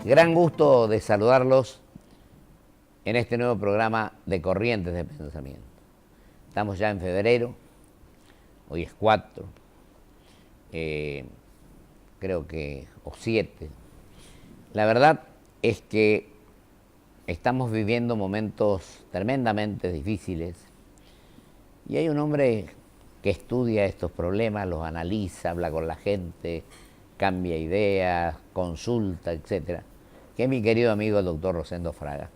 Gran gusto de saludarlos en este nuevo programa de Corrientes de Pensamiento. Estamos ya en febrero, hoy es 4, creo que, o 7. La verdad es que estamos viviendo momentos tremendamente difíciles y hay un hombre que estudia estos problemas, los analiza, habla con la gente, cambia ideas, consulta, etcétera, que es mi querido amigo el doctor Rosendo Fraga,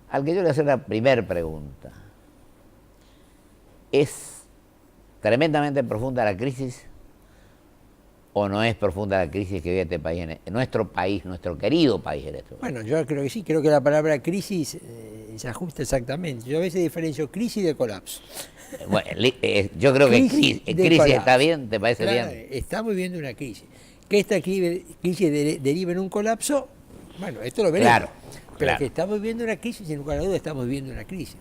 al que yo le voy a hacer la primera pregunta. ¿Es tremendamente profunda la crisis o no es profunda la crisis que vive este país, en nuestro país, nuestro querido país en este momento? Bueno, yo creo que sí, creo que la palabra crisis se ajusta exactamente. Yo a veces diferencio crisis de colapso. Bueno, yo creo que crisis está bien, ¿te parece claro, bien? Estamos viviendo una crisis. Que esta crisis derive en un colapso, bueno, esto lo veremos. Claro, Pero claro. que estamos viviendo una crisis, sin lugar a dudas estamos viviendo una crisis.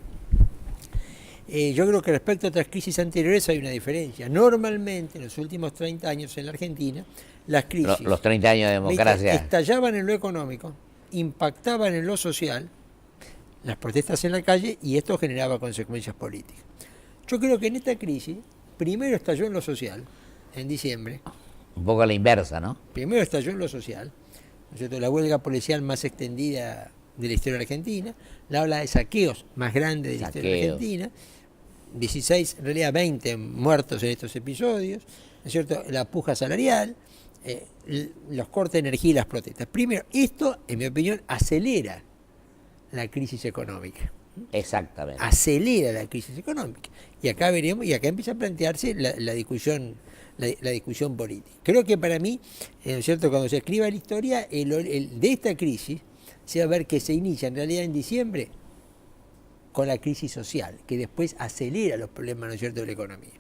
Yo creo que respecto a otras crisis anteriores hay una diferencia. Normalmente, en los últimos 30 años en la Argentina, las crisis... Los 30 años de democracia. Estallaban en lo económico, impactaban en lo social, las protestas en la calle, y esto generaba consecuencias políticas. Yo creo que en esta crisis, primero estalló en lo social, en diciembre. Un poco a la inversa, ¿no? Primero estalló en lo social, ¿no es cierto? La huelga policial más extendida de la historia argentina, la ola de saqueos más grande de la historia argentina, 16, en realidad 20 muertos en estos episodios, ¿no es cierto? La puja salarial, los cortes de energía y las protestas. Primero, esto, en mi opinión, acelera la crisis económica. Exactamente. Acelera la crisis económica. Y acá veremos, y acá empieza a plantearse la discusión política. Creo que para mí, ¿no es cierto?, cuando se escriba la historia de esta crisis, se va a ver que se inicia en realidad en diciembre con la crisis social, que después acelera los problemas, ¿no es cierto?, de la economía.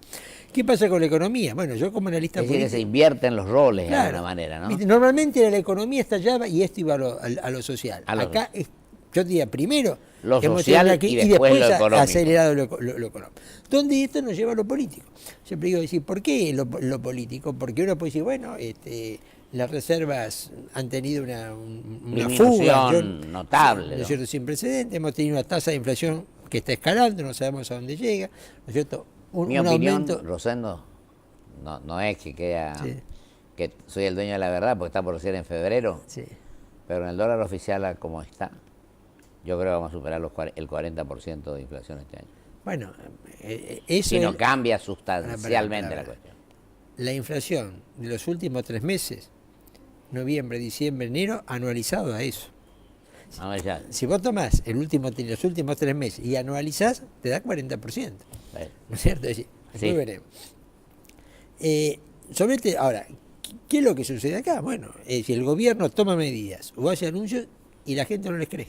¿Qué pasa con la economía? Bueno, yo como analista político... Es decir, que se invierten los roles, claro, de alguna manera, ¿no? Normalmente la economía estallaba y esto iba a lo social. Acá, yo diría, primero lo social y después lo económico. Acelerado lo económico. ¿Dónde esto nos lleva a lo político? Siempre digo, decir, ¿por qué lo político? Porque uno puede decir, bueno, las reservas han tenido una fuga notable, ¿no es cierto?, sin precedentes. Hemos tenido una tasa de inflación que está escalando, no sabemos a dónde llega, ¿no es cierto? Mi opinión, Rosendo, no es que queda que soy el dueño de la verdad, porque está por ser en febrero, pero en el dólar oficial como está, yo creo que vamos a superar el 40% de inflación este año. Bueno, eso si no cambia sustancialmente la cuestión. La inflación de los últimos 3 meses, noviembre, diciembre, enero, anualizado a eso. Si vos tomás los últimos 3 meses y anualizás, te da 40%. ¿No es cierto? Después veremos. Ahora, ¿qué es lo que sucede acá? Bueno, si el gobierno toma medidas o hace anuncios y la gente no les cree.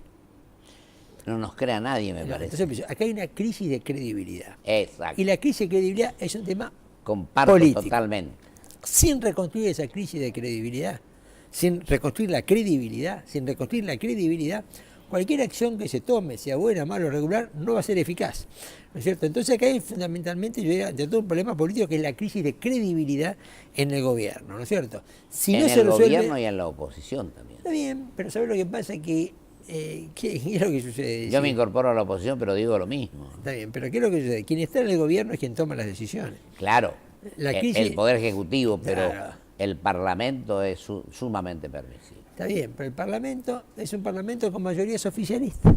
No nos crea nadie, me parece. Entonces, acá hay una crisis de credibilidad. Exacto. Y la crisis de credibilidad es un tema Comparto político. Totalmente. Sin reconstruir esa crisis de credibilidad, sin reconstruir la credibilidad, cualquier acción que se tome, sea buena, mala o regular, no va a ser eficaz. ¿No es cierto? Entonces acá hay fundamentalmente, yo diría, de todo un problema político que es la crisis de credibilidad en el gobierno, ¿no es cierto? Si en no el gobierno y en la oposición también. Está bien, pero ¿sabes lo que pasa? ¿Qué es lo que sucede? Yo me incorporo a la oposición, pero digo lo mismo. Está bien, pero ¿qué es lo que sucede? Quien está en el gobierno es quien toma las decisiones. Claro, el Poder Ejecutivo, pero claro, el Parlamento es sumamente permisivo. Está bien, pero el Parlamento es un Parlamento con mayorías oficialistas.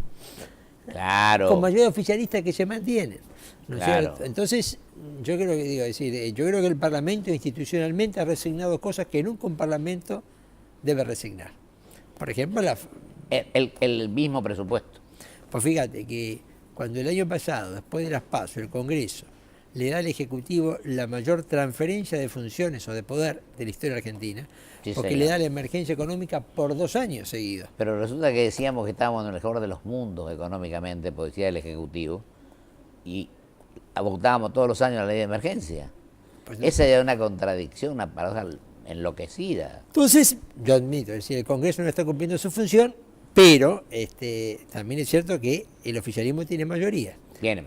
Claro. Con mayoría oficialista que se mantienen. ¿No es claro. cierto? Entonces, yo creo que el Parlamento institucionalmente ha resignado cosas que nunca un Parlamento debe resignar. Por ejemplo, el mismo presupuesto. Pues fíjate que cuando el año pasado, después de las PASO, el Congreso le da al Ejecutivo la mayor transferencia de funciones o de poder de la historia argentina, porque le da la emergencia económica por 2 años seguidos. Pero resulta que decíamos que estábamos en el mejor de los mundos económicamente, por decía el Ejecutivo, y votábamos todos los años la ley de emergencia. Pues no. Esa es una contradicción, una paradoja enloquecida. Entonces, yo admito, es decir, el Congreso no está cumpliendo su función, pero también es cierto que el oficialismo tiene mayoría.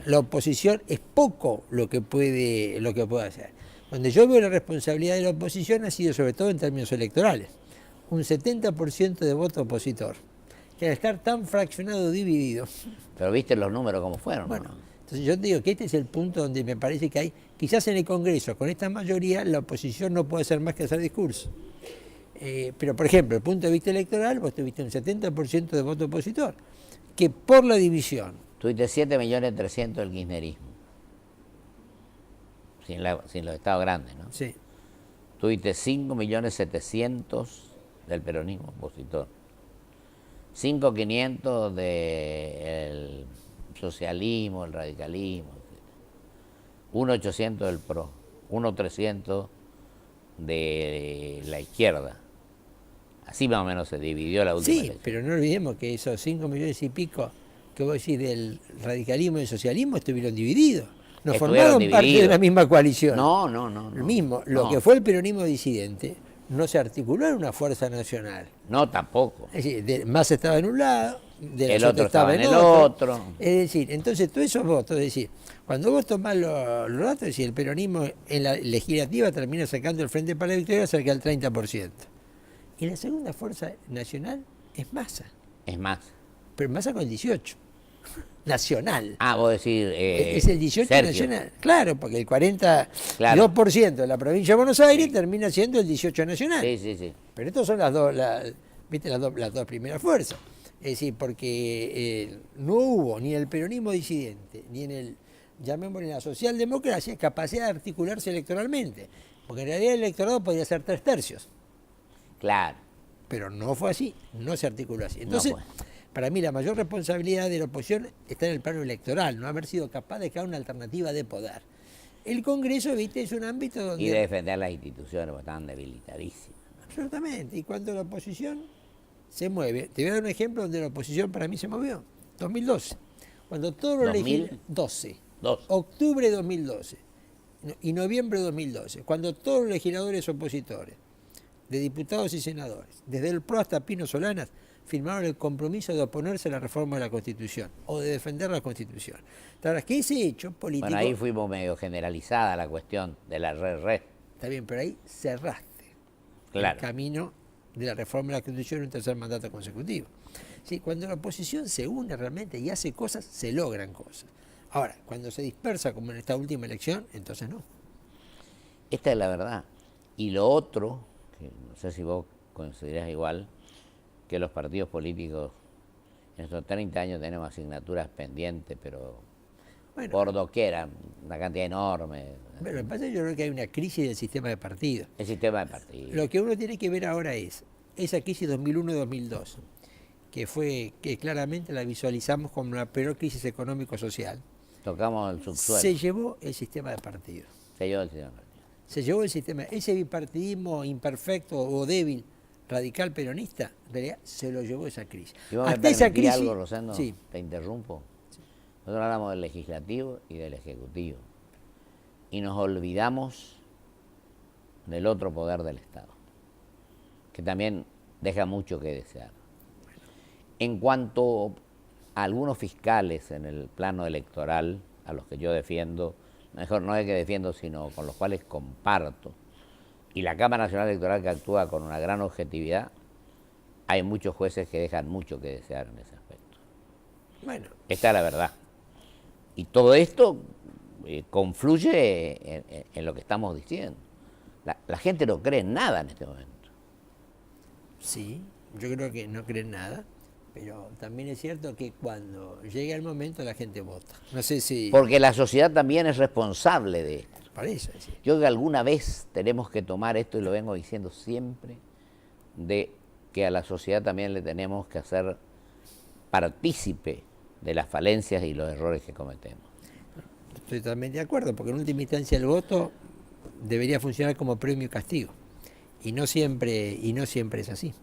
La oposición es poco lo que puede hacer. Donde yo veo la responsabilidad de la oposición ha sido sobre todo en términos electorales. un 70% de voto opositor, que al estar tan fraccionado, dividido. Pero viste los números como fueron, Bueno, ¿no? entonces yo digo que este es el punto donde me parece que hay, quizás en el Congreso, con esta mayoría, la oposición no puede hacer más que hacer discurso. Pero, por ejemplo, desde el punto de vista electoral, vos tuviste un 70% de voto opositor, que por la división. Tuviste 7.300.000 del kirchnerismo, sin los estados grandes, ¿no? Sí. Tuviste 5.700.000 del peronismo opositor, 5.500.000 del socialismo, el radicalismo, 1.800.000 del PRO, 1.300.000 de la izquierda. Así más o menos se dividió la última elección. Pero no olvidemos que esos 5 millones y pico que vos decís del radicalismo y del socialismo estuvieron divididos. No formaron parte de la misma coalición. No. El mismo, lo que fue el peronismo disidente no se articuló en una fuerza nacional. No, tampoco. Es decir, Massa estaba en un lado, el otro estaba en el otro. Es decir, entonces todos esos votos, es decir, cuando vos tomás los datos, es decir, el peronismo en la legislativa termina sacando el Frente para la Victoria cerca del 30%. Y la segunda fuerza nacional es Massa. Es más. Pero Massa con el 18%. Nacional. Ah, vos decís... es el 18% Sergio. nacional. Claro, porque el 42% de la provincia de Buenos Aires termina siendo el 18% nacional. Sí. Pero estas son las dos, ¿viste? Las dos primeras fuerzas. Es decir, porque no hubo ni en el peronismo disidente, ni en el, llamémosle, la socialdemocracia, capacidad de articularse electoralmente. Porque en realidad el electorado podría ser 3/3. Claro. Pero no fue así, no se articuló así. Entonces, No fue. para mí la mayor responsabilidad de la oposición está en el plano electoral, no haber sido capaz de crear una alternativa de poder. El Congreso, viste, es un ámbito donde... Y de defender las instituciones, porque estaban debilitadísimas. Absolutamente, y cuando la oposición se mueve, te voy a dar un ejemplo donde la oposición para mí se movió, 2012, cuando todos los legisladores, octubre de 2012 y noviembre de 2012, cuando todos los legisladores opositores, de diputados y senadores, desde el PRO hasta Pino Solanas, firmaron el compromiso de oponerse a la reforma de la Constitución o de defender la Constitución. Ahora, que ese hecho político... Bueno, ahí fuimos medio generalizada la cuestión de la red. Está bien, pero ahí cerraste el camino de la reforma de la Constitución en un tercer mandato consecutivo. Sí, cuando la oposición se une realmente y hace cosas, se logran cosas. Ahora, cuando se dispersa, como en esta última elección, entonces no. Esta es la verdad. Y lo otro, que no sé si vos considerás igual, que los partidos políticos en estos 30 años tenemos asignaturas pendientes, pero bueno, por doquier, una cantidad enorme. Bueno, lo que pasa es que yo creo que hay una crisis del sistema de partidos. El sistema de partidos. Lo que uno tiene que ver ahora es esa crisis 2001-2002, que claramente la visualizamos como la peor crisis económico-social. Tocamos el subsuelo. Se llevó el sistema de partidos. Se llevó el sistema de partidos. Se llevó el sistema, ese bipartidismo imperfecto o débil, radical peronista, en realidad se lo llevó esa crisis. ¿Y vos hasta me esa crisis, algo, Rosendo? Sí. Te interrumpo. Sí. Nosotros hablamos del legislativo y del ejecutivo. Y nos olvidamos del otro poder del Estado, que también deja mucho que desear. En cuanto a algunos fiscales en el plano electoral, a los que yo defiendo, mejor no es que defiendo, sino con los cuales comparto, y la Cámara Nacional Electoral que actúa con una gran objetividad, hay muchos jueces que dejan mucho que desear en ese aspecto. Bueno. Esta es la verdad. Y todo esto confluye en lo que estamos diciendo. La gente no cree en nada en este momento. Sí, yo creo que no cree en nada, pero también es cierto que cuando llega el momento la gente vota. No sé si... Porque la sociedad también es responsable de esto. Parece, sí. Yo creo que alguna vez tenemos que tomar esto, y lo vengo diciendo siempre, de que a la sociedad también le tenemos que hacer partícipe de las falencias y los errores que cometemos. Estoy totalmente de acuerdo, porque en última instancia el voto debería funcionar como premio y castigo. Y no siempre es así,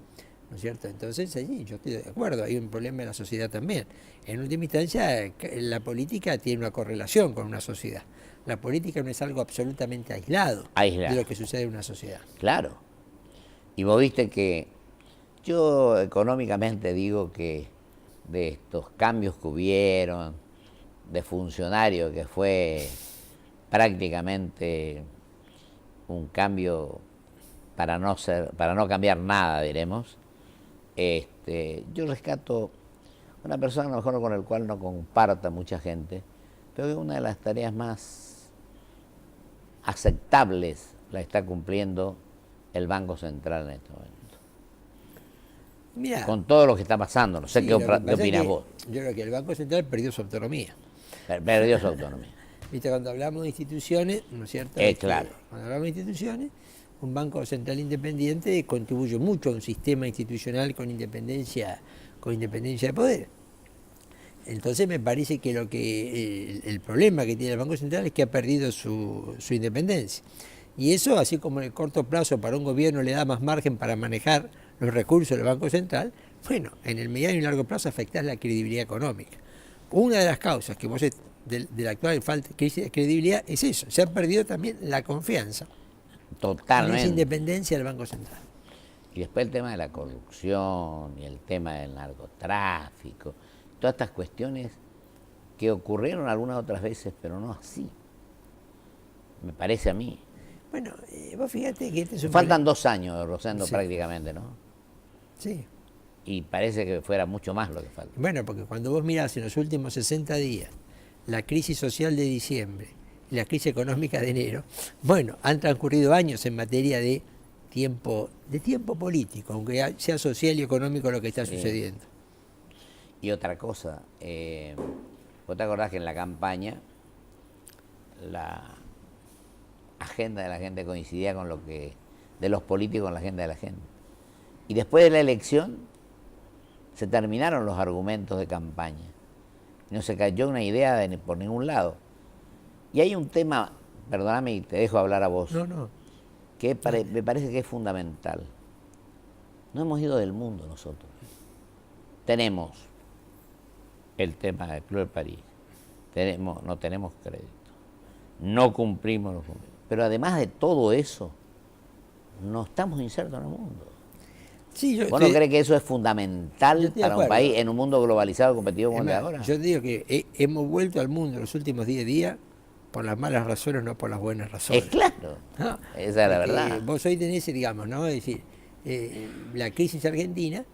¿no es cierto? Entonces, sí, yo estoy de acuerdo, hay un problema en la sociedad también. En última instancia, la política tiene una correlación con una sociedad. La política no es algo absolutamente aislado de lo que sucede en una sociedad. Claro. Y vos viste que yo económicamente digo que de estos cambios que hubieron, de funcionario que fue prácticamente un cambio para no cambiar nada, diremos. Yo rescato una persona a lo mejor con el cual no comparta mucha gente, pero que una de las tareas más aceptables la está cumpliendo el Banco Central en este momento. Mirá, con todo lo que está pasando, no sé sí, qué opinas vos. Yo creo que el Banco Central perdió su autonomía. Perdió su autonomía. Viste, cuando hablamos de instituciones, ¿no es cierto? Claro. Cuando hablamos de instituciones, un Banco Central independiente contribuye mucho a un sistema institucional con independencia de poder. Entonces me parece que el problema que tiene el Banco Central es que ha perdido su independencia. Y eso, así como en el corto plazo para un gobierno le da más margen para manejar los recursos del Banco Central, bueno, en el mediano y largo plazo afecta la credibilidad económica. Una de las causas que de la actual crisis de credibilidad es eso, se ha perdido también la confianza. Totalmente. En esa independencia del Banco Central. Y después el tema de la corrupción y el tema del narcotráfico, todas estas cuestiones que ocurrieron algunas otras veces, pero no así, me parece a mí. Bueno, vos fíjate que este es un Faltan 2 años, Rosendo, sí, prácticamente, ¿no? Sí. Y parece que fuera mucho más lo que falta. Bueno, porque cuando vos mirás en los últimos 60 días la crisis social de diciembre y la crisis económica de enero, bueno, han transcurrido años en materia de tiempo político, aunque sea social y económico lo que está sucediendo. Y otra cosa, vos te acordás que en la campaña la agenda de la gente coincidía con lo que de los políticos con la agenda de la gente. Y después de la elección se terminaron los argumentos de campaña. No se cayó una idea por ningún lado. Y hay un tema, perdóname y te dejo hablar a vos, que me parece que es fundamental. No hemos ido del mundo nosotros. Tenemos el tema del Club de París, no tenemos crédito, no cumplimos los compromisos. Pero además de todo eso, no estamos insertos en el mundo. Sí, ¿Vos no crees que eso es fundamental para un país en un mundo globalizado y competitivo como el de ahora? Yo te digo que hemos vuelto al mundo los últimos 10 días por las malas razones, no por las buenas razones. Es claro, ¿no? Esa es la verdad. Vos hoy tenés, digamos, ¿no? Es decir, la crisis argentina,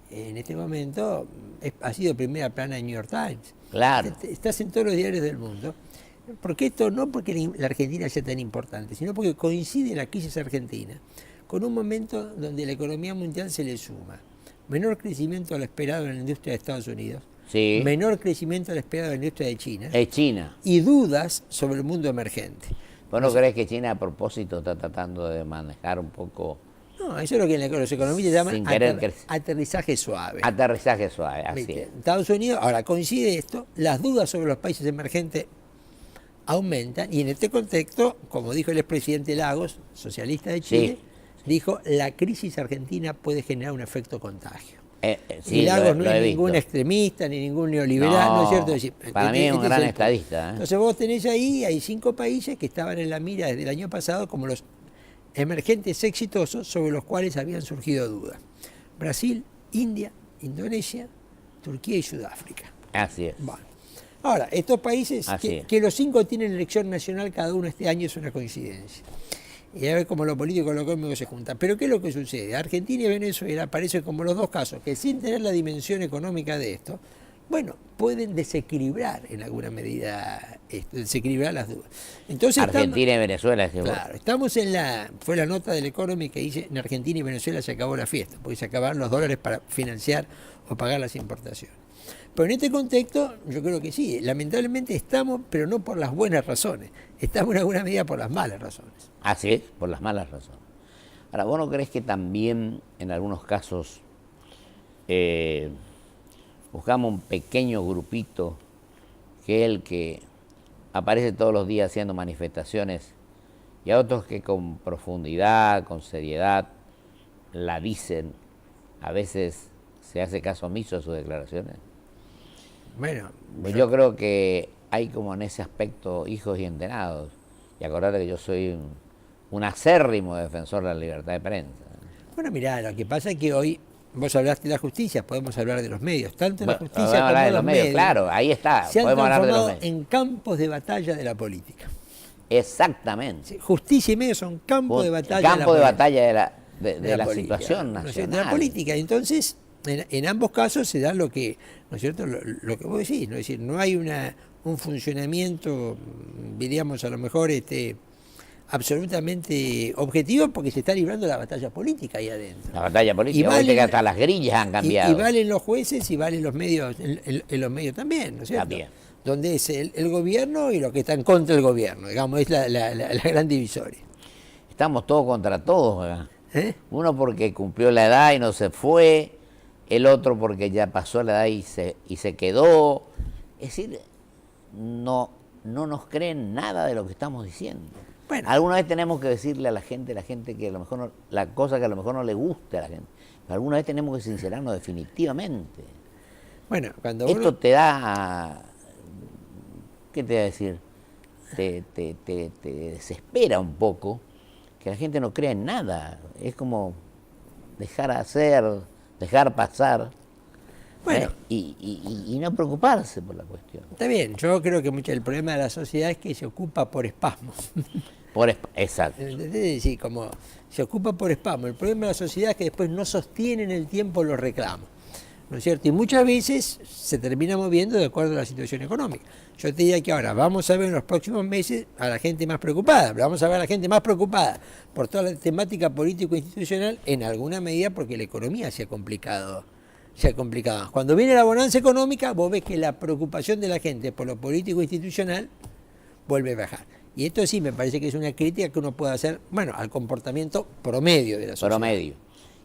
en este momento, ha sido primera plana de New York Times. Claro. Estás en todos los diarios del mundo. Porque esto no porque la Argentina sea tan importante, sino porque coincide la crisis argentina con un momento donde la economía mundial se le suma menor crecimiento al esperado en la industria de Estados Unidos, sí, menor crecimiento al esperado en la industria de China, y dudas sobre el mundo emergente. ¿Vos no crees que China a propósito está tratando de manejar un poco? No, eso es lo que los economistas llaman aterrizaje suave. Aterrizaje suave, así es. Estados Unidos, ahora coincide esto, las dudas sobre los países emergentes aumentan, y en este contexto, como dijo el expresidente Lagos, socialista de Chile, dijo, la crisis argentina puede generar un efecto contagio. Y Lagos no es ningún extremista, ni ningún neoliberal, ¿no es cierto? Es decir, para mí es un gran estadista. Entonces vos tenés ahí, hay 5 países que estaban en la mira desde el año pasado como los emergentes exitosos sobre los cuales habían surgido dudas. Brasil, India, Indonesia, Turquía y Sudáfrica. Así es. Bueno. Ahora, estos países, que los 5 tienen elección nacional cada uno este año, es una coincidencia. Y a ver cómo lo político y lo económico se juntan. Pero ¿qué es lo que sucede? Argentina y Venezuela aparecen como los dos casos que, sin tener la dimensión económica de esto, bueno, pueden desequilibrar en alguna medida, desequilibrar las dudas. Entonces, Argentina y Venezuela. Claro, estamos fue la nota del Economy que dice, en Argentina y Venezuela se acabó la fiesta, porque se acabaron los dólares para financiar o pagar las importaciones. Pero en este contexto, yo creo que sí, lamentablemente estamos, pero no por las buenas razones, estamos en alguna medida por las malas razones. Así es, por las malas razones. Ahora, ¿vos no crees que también en algunos casos buscamos un pequeño grupito que es el que aparece todos los días haciendo manifestaciones y a otros que con profundidad, con seriedad, la dicen, a veces se hace caso omiso a sus declaraciones? Bueno, yo creo que hay como en ese aspecto hijos y entrenados. Y acordate que yo soy un acérrimo defensor de la libertad de prensa. Bueno, mirá, lo que pasa es que hoy, vos hablaste de la justicia, podemos hablar de los medios, tanto la justicia como de los medios. Claro, ahí está, se podemos han hablar de los transformado medios. en campos de batalla de la política. Exactamente. Sí, justicia y medio son campo de batalla. Campo de batalla de la política, situación ¿no es nacional. cierto? De la política. Entonces, en ambos casos se da lo que, ¿no es cierto? Lo que vos decís, ¿no? Es decir, no hay un funcionamiento, diríamos a lo mejor, absolutamente objetivo, porque se está librando la batalla política ahí adentro. La batalla política, que hasta las grillas han cambiado. Y valen los jueces y valen los medios, en los medios también, ¿no es cierto? También. Donde es el gobierno y lo que está en contra del gobierno, digamos, es la gran divisoria. Estamos todos contra todos, ¿verdad? Uno porque cumplió la edad y no se fue, el otro porque ya pasó la edad y se quedó. Es decir, no nos creen nada de lo que estamos diciendo. Bueno, alguna vez tenemos que decirle a la gente que a lo mejor no, la cosa que a lo mejor no le guste a la gente. Pero alguna vez tenemos que sincerarnos definitivamente. Bueno, cuando esto te da, ¿qué te va a decir? Te desespera un poco que la gente no crea en nada. Es como dejar hacer, dejar pasar. Bueno, y no preocuparse por la cuestión. Está bien, yo creo que el problema de la sociedad es que se ocupa por espasmos. Exacto. Sí, como se ocupa por espasmos. El problema de la sociedad es que después no sostiene en el tiempo los reclamos, ¿no es cierto? Y muchas veces se termina moviendo de acuerdo a la situación económica. Yo te diría que ahora vamos a ver en los próximos meses a la gente más preocupada, vamos a ver a la gente más preocupada por toda la temática político-institucional, en alguna medida porque la economía se ha complicado. Cuando viene la bonanza económica, vos ves que la preocupación de la gente por lo político-institucional vuelve a bajar. Y esto sí me parece que es una crítica que uno puede hacer, bueno, al comportamiento promedio de la sociedad. Promedio.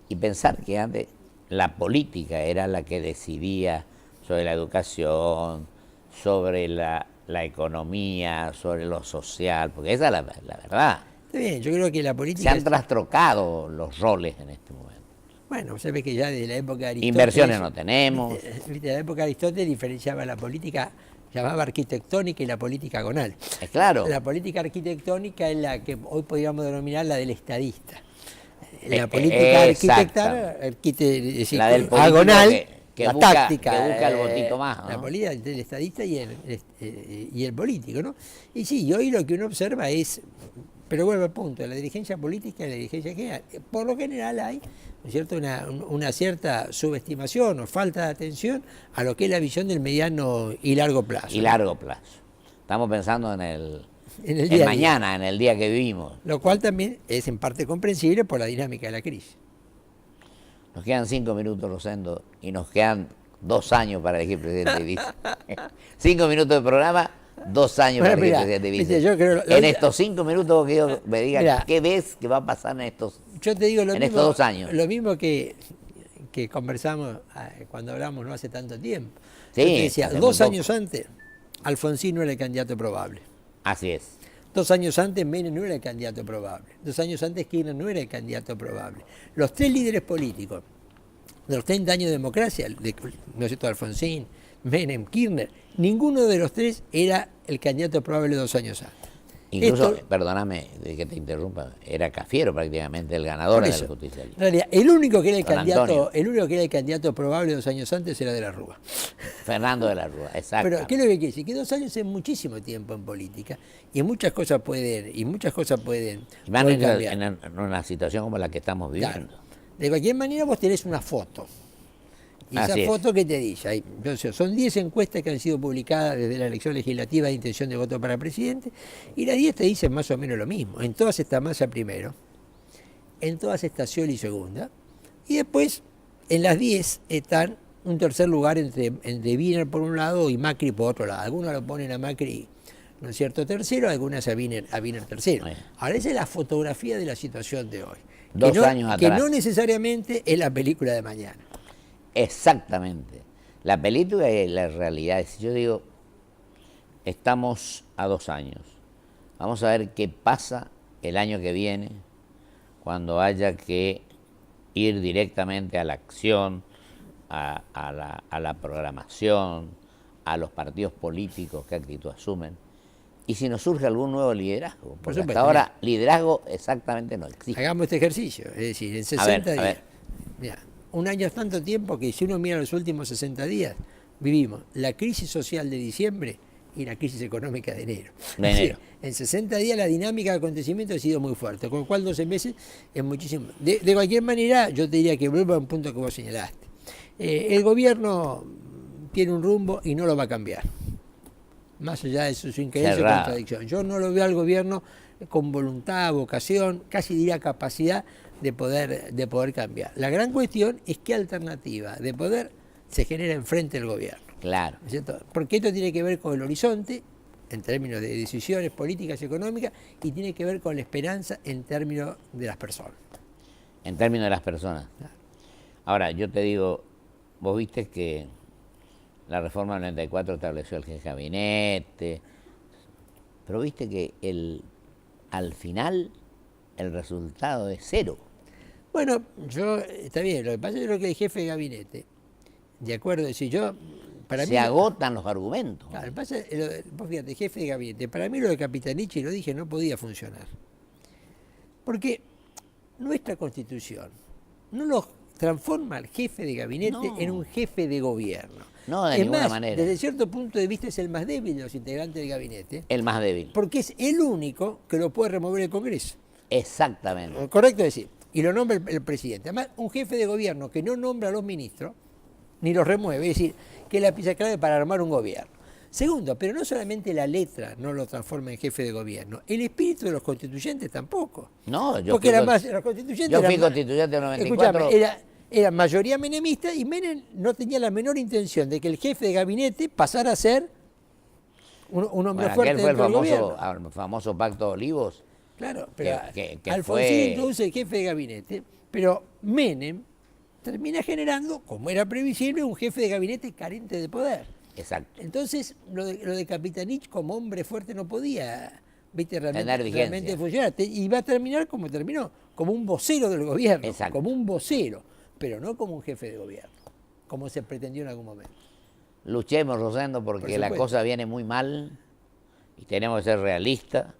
Y pensar que antes la política era la que decidía sobre la educación, sobre la economía, sobre lo social, porque esa es la verdad. Está bien, yo creo que la política... Se han trastrocado los roles en este momento. Bueno, se ve que ya desde la época de Aristóteles... Inversiones no tenemos. Desde la época de Aristóteles diferenciaba la política, llamaba arquitectónica y la política agonal. Es claro. La política arquitectónica es la que hoy podríamos denominar la del estadista. La política arquitectónica, la del agonal, que la busca, táctica. Que busca el votito más, ¿no? La política del estadista y el político, ¿no? Y sí, y hoy lo que uno observa es... Pero vuelvo al punto, la dirigencia política y la dirigencia general. Por lo general hay, ¿no es cierto?, una cierta subestimación o falta de atención a lo que es la visión del mediano y largo plazo. Y largo plazo. Estamos pensando en el mañana, en el día que vivimos. Lo cual también es en parte comprensible por la dinámica de la crisis. Nos quedan 5 minutos, Rosendo, y nos quedan 2 años para elegir presidente y vice. 5 minutos de programa... 2 años para que el presidente vice. Yo creo, en estos 5 minutos que yo me diga qué ves que va a pasar en estos, yo te digo estos 2 años. Lo mismo que conversamos cuando hablamos no hace tanto tiempo. Sí, yo te decía, 2 años antes, Alfonsín no era el candidato probable. Así es. 2 años antes, Menem no era el candidato probable. 2 años antes, Kirchner no era el candidato probable. Los 3 líderes políticos de los 30 años de democracia, ¿no es cierto?, Alfonsín, Menem, Kirchner, ninguno de los 3 era el candidato probable 2 años antes. Incluso, perdóname de que te interrumpa, era Cafiero prácticamente el ganador de la justicia. En realidad, el único que era el candidato probable 2 años antes era de la Rúa. Fernando de la Rúa, exacto. Pero, ¿qué es lo que quiere decir? Que 2 años es muchísimo tiempo en política y muchas cosas pueden cambiar. En una situación como la que estamos viviendo. Claro. De cualquier manera, vos tenés una foto. Y esa foto que te dice, son 10 encuestas que han sido publicadas desde la elección legislativa de intención de voto para presidente, y las 10 te dicen más o menos lo mismo. En todas está Massa primero, en todas está Scioli segunda, y después en las 10 están un tercer lugar entre Wiener por un lado y Macri por otro lado. Algunos lo ponen a Macri, ¿no es cierto?, tercero, algunas a Wiener tercero. Ahora esa es la fotografía de la situación de hoy. 2 años atrás. Que no necesariamente es la película de mañana. Exactamente. La película y la realidad. Si yo digo, estamos a 2 años. Vamos a ver qué pasa el año que viene, cuando haya que ir directamente a la acción, a la programación, a los partidos políticos, qué actitud asumen. Y si nos surge algún nuevo liderazgo. Porque hasta ahora liderazgo exactamente no existe. Hagamos este ejercicio. Es decir, en 60 días. Mira, 1 año es tanto tiempo que si uno mira los últimos 60 días, vivimos la crisis social de diciembre y la crisis económica de enero. De enero. En 60 días la dinámica de acontecimiento ha sido muy fuerte, con lo cual 12 meses es muchísimo. De cualquier manera, yo te diría que vuelvo a un punto que vos señalaste. El gobierno tiene un rumbo y no lo va a cambiar. Más allá de su incoherencia y contradicción. Yo no lo veo al gobierno con voluntad, vocación, casi diría capacidad de poder cambiar. La gran cuestión es qué alternativa de poder se genera enfrente del gobierno. Claro. ¿Cierto? Porque esto tiene que ver con el horizonte, en términos de decisiones políticas y económicas, y tiene que ver con la esperanza en términos de las personas. En términos de las personas. Claro. Ahora, yo te digo, vos viste que la reforma del 94 estableció el jefe de gabinete, pero viste que al final el resultado es 0. Bueno, está bien, lo que pasa es que el jefe de gabinete, de acuerdo, si yo... Se agotan los argumentos. Claro, vos fíjate, jefe de gabinete, para mí lo de Capitanich, y lo dije, no podía funcionar. Porque nuestra Constitución no lo transforma al jefe de gabinete en un jefe de gobierno. No, de ninguna manera. Desde cierto punto de vista es el más débil de los integrantes del gabinete. El más débil. Porque es el único que lo puede remover el Congreso. Exactamente. Correcto decir. Y lo nombra el presidente. Además, un jefe de gobierno que no nombra a los ministros, ni los remueve, es decir, que es la pieza clave para armar un gobierno. Segundo, pero no solamente la letra no lo transforma en jefe de gobierno, el espíritu de los constituyentes tampoco. No, yo porque los constituyentes yo fui constituyente en 94. Escuchame, era mayoría menemista y Menem no tenía la menor intención de que el jefe de gabinete pasara a ser un hombre fuerte aquel fue dentro del gobierno. el famoso Pacto de Olivos. Claro, pero que Alfonsín introduce el jefe de gabinete, pero Menem termina generando, como era previsible, un jefe de gabinete carente de poder. Exacto. Entonces, lo de Capitanich como hombre fuerte no podía, ¿viste? realmente funcionar. Y va a terminar como terminó, como un vocero del gobierno. Exacto. Como un vocero, pero no como un jefe de gobierno, como se pretendió en algún momento. Luchemos, Rosendo, porque la cosa viene muy mal y tenemos que ser realistas,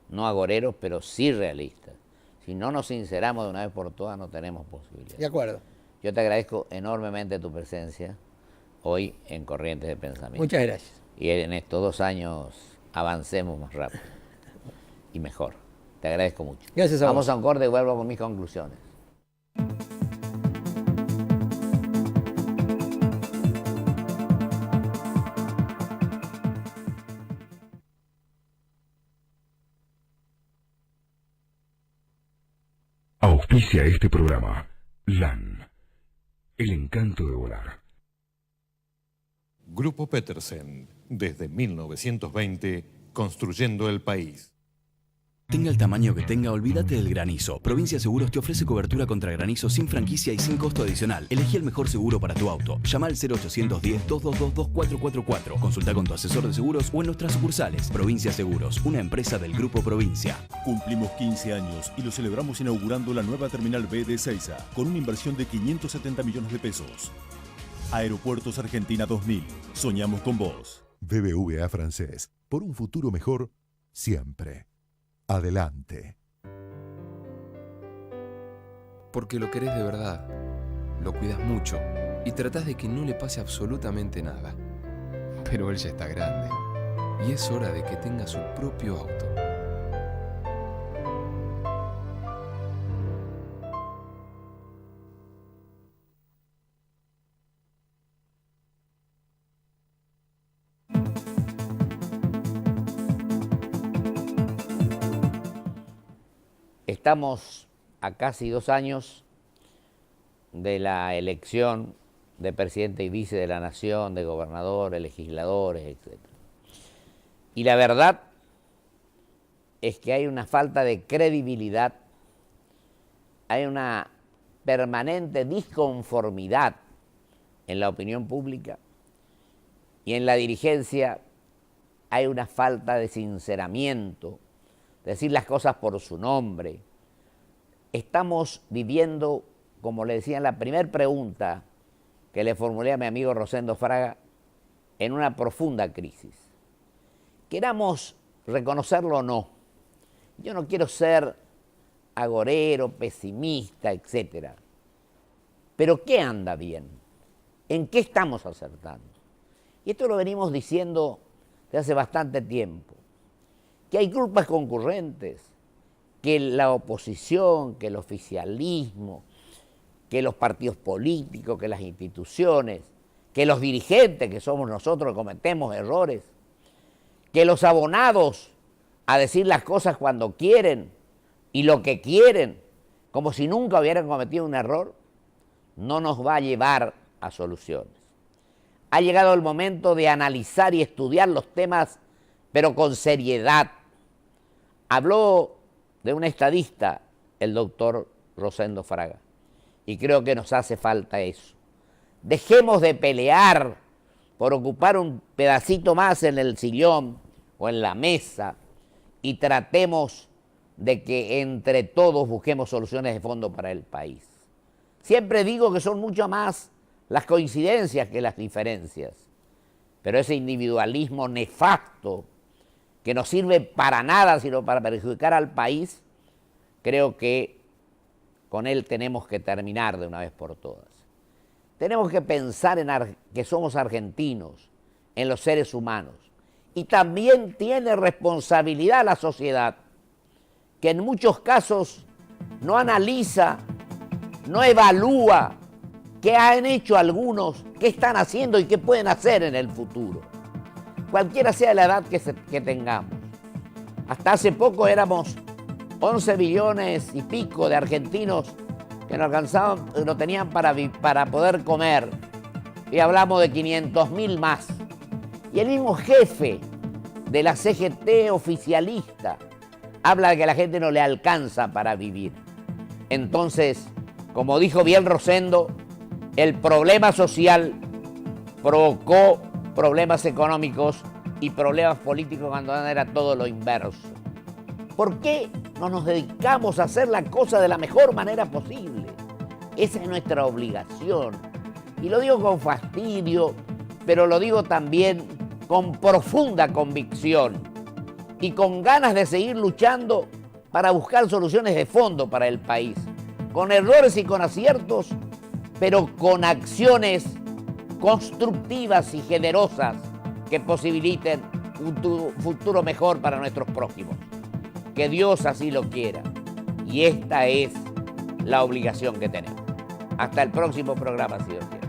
no agoreros, pero sí realistas. Si no nos sinceramos de una vez por todas, no tenemos posibilidad. De acuerdo. Yo te agradezco enormemente tu presencia hoy en Corrientes de Pensamiento. Muchas gracias. Y en estos 2 años avancemos más rápido y mejor. Te agradezco mucho. Gracias a vos. Vamos a un corte y vuelvo con mis conclusiones. Auspicia este programa LAN, el encanto de volar. Grupo Petersen, desde 1920, construyendo el país. Tenga el tamaño que tenga, olvídate del granizo. Provincia Seguros te ofrece cobertura contra granizo sin franquicia y sin costo adicional. Elegí el mejor seguro para tu auto. Llama al 0810-222-2444. Consulta con tu asesor de seguros o en nuestras sucursales. Provincia Seguros, una empresa del Grupo Provincia. Cumplimos 15 años y lo celebramos inaugurando la nueva Terminal B de Ezeiza, con una inversión de 570 millones de pesos. Aeropuertos Argentina 2000. Soñamos con vos. BBVA Francés. Por un futuro mejor, siempre. Adelante. Porque lo querés de verdad, lo cuidas mucho y tratás de que no le pase absolutamente nada. Pero él ya está grande y es hora de que tenga su propio auto. Estamos a casi 2 años de la elección de presidente y vice de la nación, de gobernadores, legisladores, etc. Y la verdad es que hay una falta de credibilidad, hay una permanente disconformidad en la opinión pública y en la dirigencia hay una falta de sinceramiento, decir las cosas por su nombre. Estamos viviendo, como le decía en la primera pregunta que le formulé a mi amigo Rosendo Fraga, en una profunda crisis. Queramos reconocerlo o no. Yo no quiero ser agorero, pesimista, etc. Pero ¿qué anda bien? ¿En qué estamos acertando? Y esto lo venimos diciendo de hace bastante tiempo, que hay culpas concurrentes, que la oposición, que el oficialismo, que los partidos políticos, que las instituciones, que los dirigentes, que somos nosotros, cometemos errores, que los abonados a decir las cosas cuando quieren y lo que quieren, como si nunca hubieran cometido un error, no nos va a llevar a soluciones. Ha llegado el momento de analizar y estudiar los temas, pero con seriedad. Habló de un estadista, el doctor Rosendo Fraga, y creo que nos hace falta eso. Dejemos de pelear por ocupar un pedacito más en el sillón o en la mesa y tratemos de que entre todos busquemos soluciones de fondo para el país. Siempre digo que son mucho más las coincidencias que las diferencias, pero ese individualismo nefasto que no sirve para nada sino para perjudicar al país, creo que con él tenemos que terminar de una vez por todas. Tenemos que pensar en que somos argentinos, en los seres humanos, y también tiene responsabilidad la sociedad, que en muchos casos no analiza, no evalúa qué han hecho algunos, qué están haciendo y qué pueden hacer en el futuro, cualquiera sea la edad que tengamos. Hasta hace poco éramos 11 billones y pico de argentinos que no alcanzaban, no tenían para poder comer, y hablamos de 500.000 más. Y el mismo jefe de la CGT oficialista habla de que a la gente no le alcanza para vivir. Entonces, como dijo bien Rosendo, el problema social provocó problemas económicos y problemas políticos cuando era todo lo inverso. ¿Por qué no nos dedicamos a hacer la cosa de la mejor manera posible? Esa es nuestra obligación. Y lo digo con fastidio, pero lo digo también con profunda convicción y con ganas de seguir luchando para buscar soluciones de fondo para el país, con errores y con aciertos, pero con acciones constructivas y generosas que posibiliten un futuro mejor para nuestros prójimos. Que Dios así lo quiera. Y esta es la obligación que tenemos. Hasta el próximo programa, si Dios quiere.